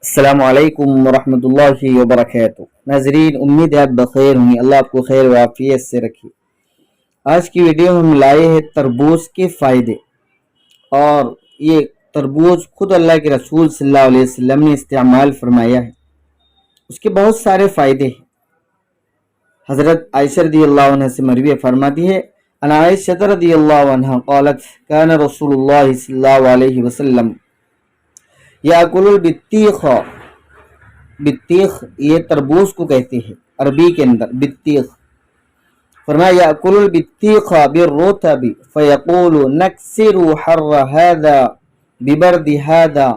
السلام علیکم ورحمۃ اللہ وبرکاتہ۔ ناظرین، امید ہے آپ بخیر ہوں گے۔ اللہ آپ کو خیر و عافیت سے رکھے۔ آج کی ویڈیو میں ہم لائے ہیں تربوز کے فائدے، اور یہ تربوز خود اللہ کے رسول صلی اللہ علیہ وسلم نے استعمال فرمایا ہے۔ اس کے بہت سارے فائدے ہیں۔ حضرت عائشہ رضی اللہ عنہ سے مروی فرماتی ہے، ان عائشہ رضی اللہ عنہ قالت کان رسول اللہ صلی اللہ علیہ وسلم یاکل البطیخ، بطیخ یہ تربوز کو کہتے ہیں عربی کے اندر بطیخ، فرمایا یاکل البطیخ بالرطب فیقول نکسر حر هذا ببرد هذا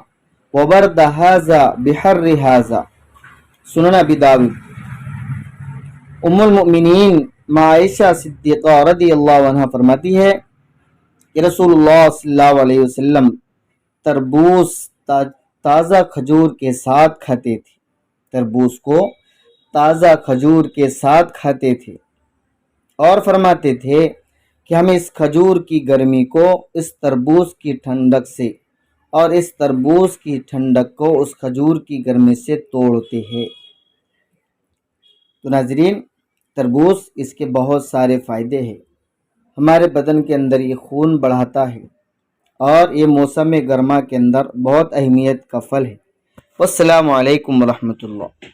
وبرد هذا بحر هذا، سنن ابی داؤد۔ ام المؤمنین عائشہ صدیقہ رضی اللہ عنہ فرماتی ہے کہ رسول اللہ صلی اللہ علیہ وسلم تربوز تازہ کھجور کے ساتھ کھاتے تھے، تربوز کو تازہ کھجور کے ساتھ کھاتے تھے، اور فرماتے تھے کہ ہم اس کھجور کی گرمی کو اس تربوز کی ٹھنڈک سے، اور اس تربوز کی ٹھنڈک کو اس کھجور کی گرمی سے توڑتے ہیں۔ تو ناظرین، تربوز اس کے بہت سارے فائدے ہیں۔ ہمارے بدن کے اندر یہ خون بڑھاتا ہے، اور یہ موسم گرما کے اندر بہت اہمیت کا پھل ہے۔ والسلام علیکم ورحمۃ اللہ۔